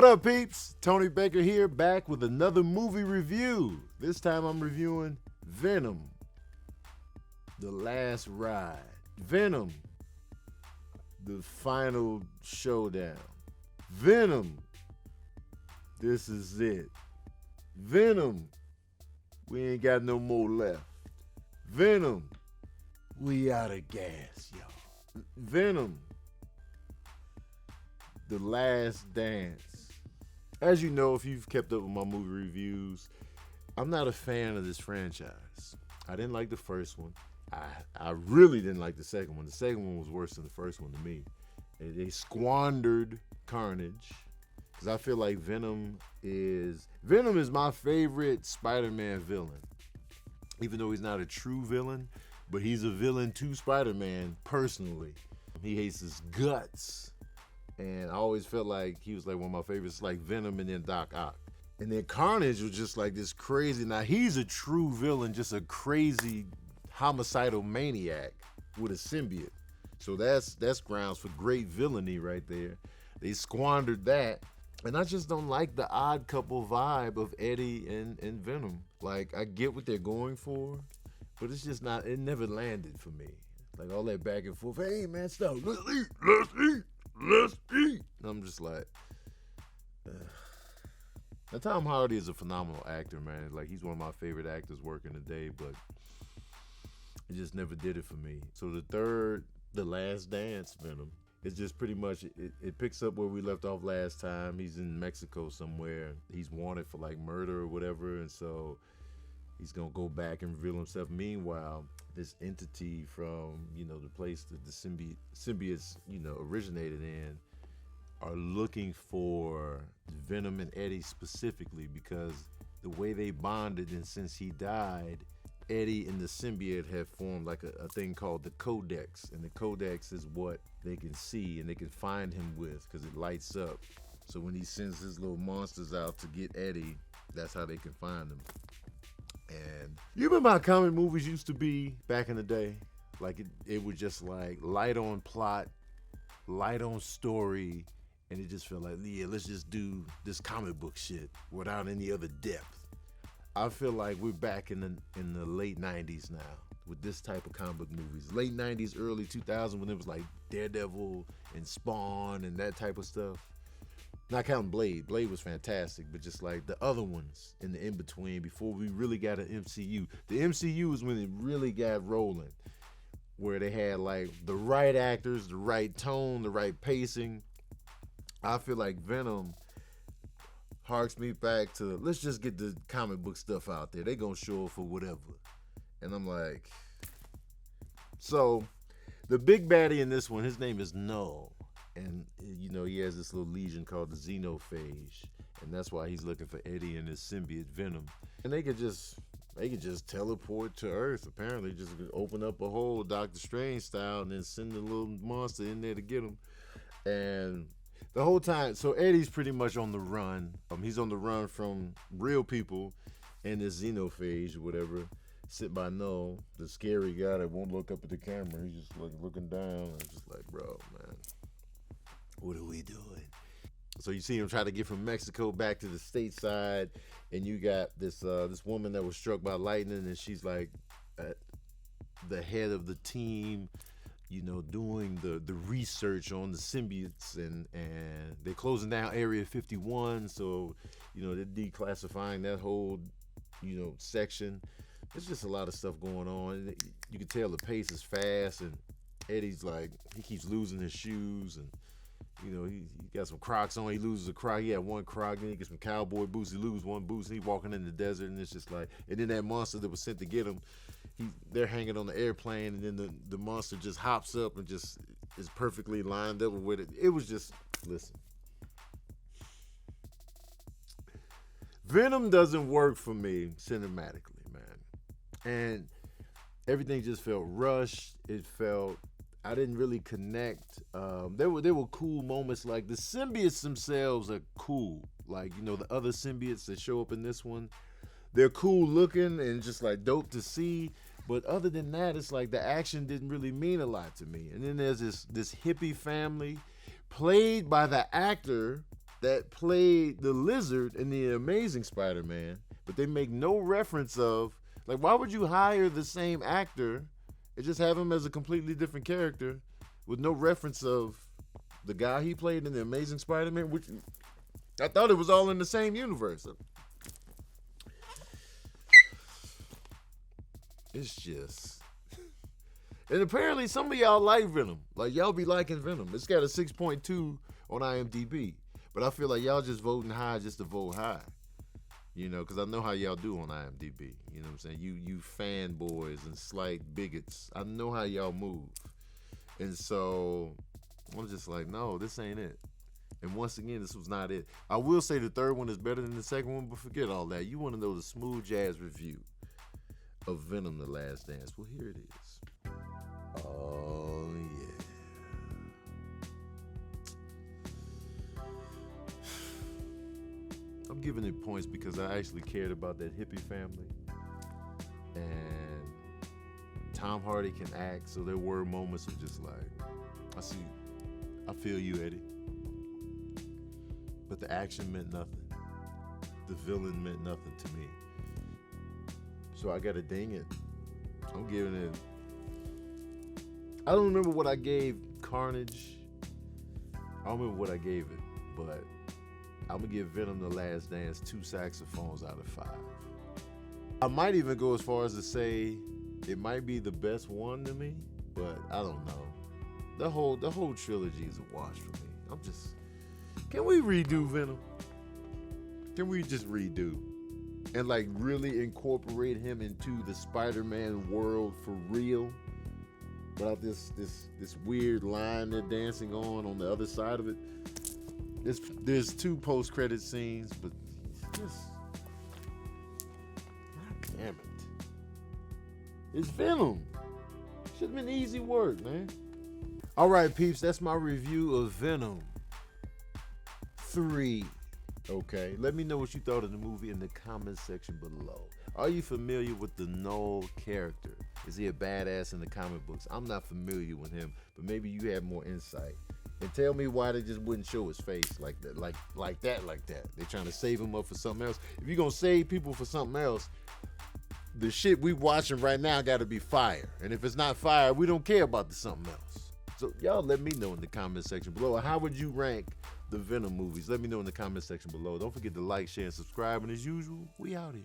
What up, peeps? Tony Baker here, back with another movie review. This time I'm reviewing Venom, The Last Ride. Venom, The Final Showdown. Venom, This Is It. Venom, We Ain't Got No More Left. Venom, We Out of Gas, y'all. Venom, The Last Dance. As you know, if you've kept up with my movie reviews, I'm not a fan of this franchise. I didn't like the first one. I really didn't like the second one. The second one was worse than the first one to me. They squandered Carnage, because I feel like Venom is my favorite Spider-Man villain. Even though he's not a true villain, but he's a villain to Spider-Man personally. He hates his guts. And I always felt like he was like one of my favorites, like Venom and then Doc Ock. And then Carnage was just like this crazy. Now he's a true villain, just a crazy homicidal maniac with a symbiote. So that's grounds for great villainy right there. They squandered that. And I just don't like the odd couple vibe of Eddie and Venom. Like, I get what they're going for, but it's just not, it never landed for me. Like all that back and forth, hey man, stop, let's eat, let's eat. Let's eat. I'm just like, now Tom Hardy is a phenomenal actor, man. Like, he's one of my favorite actors working today, but it just never did it for me. So the third, The Last Dance, Venom, it's just pretty much, it picks up where we left off last time. He's in Mexico somewhere. He's wanted for like murder or whatever, and so he's gonna go back and reveal himself. Meanwhile, this entity from, the place that the symbiotes, originated in, are looking for Venom and Eddie specifically, because the way they bonded, and since he died, Eddie and the symbiote have formed like a thing called the Codex, and the Codex is what they can see and they can find him with, because it lights up. So when he sends his little monsters out to get Eddie, that's how they can find him. And you remember how comic movies used to be back in the day? Like it was just like light on plot, light on story, and it just felt like, yeah, let's just do this comic book shit without any other depth. I feel like we're back in the late 90s now with this type of comic book movies. Late 90s, early 2000s, when it was like Daredevil and Spawn and that type of stuff. Not counting Blade. Blade was fantastic, but just like the other ones in the in-between before we really got an MCU. The MCU is when it really got rolling, where they had like the right actors, the right tone, the right pacing. I feel like Venom harks me back to, let's just get the comic book stuff out there. They gonna show up for whatever. And I'm like, so the big baddie in this one, his name is Null. And, he has this little legion called the Xenophage. And that's why he's looking for Eddie and his symbiote Venom. And they could just teleport to Earth, apparently. Just open up a hole, Doctor Strange style, and then send the little monster in there to get him. And the whole time, so Eddie's pretty much on the run. He's on the run from real people and this Xenophage or whatever. Sit by Null, the scary guy that won't look up at the camera. He's just like looking down. And just like, bro, man. What are we doing? So you see him try to get from Mexico back to the stateside, and you got this woman that was struck by lightning, and she's like at the head of the team, doing the research on the symbiotes, and they're closing down Area 51, so they're declassifying that whole section. There's just a lot of stuff going on. You can tell the pace is fast, and Eddie's like, he keeps losing his shoes, and he got some Crocs on. He loses a Croc. He had one Croc. Then he gets some cowboy boots. He loses one boot. And he's walking in the desert, and it's just like. And then that monster that was sent to get him, they're hanging on the airplane, and then the monster just hops up and just is perfectly lined up with it. It was just, listen. Venom doesn't work for me cinematically, man. And everything just felt rushed. It felt, I didn't really connect. There were cool moments, like the symbiotes themselves are cool. Like, the other symbiotes that show up in this one, they're cool looking and just like dope to see. But other than that, it's like the action didn't really mean a lot to me. And then there's this hippie family played by the actor that played the Lizard in the Amazing Spider-Man, but they make no reference of, like, why would you hire the same actor and just have him as a completely different character with no reference of the guy he played in the Amazing Spider-Man, which I thought it was all in the same universe. It's just... And apparently some of y'all like Venom. Like, y'all be liking Venom. It's got a 6.2 on IMDb. But I feel like y'all just voting high just to vote high. You know, because I know how y'all do on IMDb. You know what I'm saying? You fanboys and slight bigots. I know how y'all move. And so I'm just like, no, this ain't it. And once again, this was not it. I will say the third one is better than the second one, but forget all that. You want to know the smooth jazz review of Venom: The Last Dance. Well, here it is. Oh, yeah. I'm giving it points because I actually cared about that hippie family. And Tom Hardy can act, so there were moments of just like, I feel you, Eddie. But the action meant nothing. The villain meant nothing to me. So I gotta ding it. I'm giving it... I don't remember what I gave Carnage. I don't remember what I gave it, but I'm gonna give Venom: The Last Dance 2 saxophones out of 5. I might even go as far as to say it might be the best one to me, but I don't know. The whole trilogy is a wash for me. Can we redo Venom? Can we just redo? And like really incorporate him into the Spider-Man world for real? Without this weird line they're dancing on the other side of it. There's 2 post-credit scenes, but just... God damn it. It's Venom. Should've been easy work, man. Alright, peeps, that's my review of Venom 3. Okay, let me know what you thought of the movie in the comment section below. Are you familiar with the Null character? Is he a badass in the comic books? I'm not familiar with him, but maybe you have more insight. And tell me why they just wouldn't show his face like that, like that. They're trying to save him up for something else. If you're gonna save people for something else, the shit we watching right now gotta be fire. And if it's not fire, we don't care about the something else. So y'all let me know in the comment section below. How would you rank the Venom movies? Let me know in the comment section below. Don't forget to like, share, and subscribe. And as usual, we out here.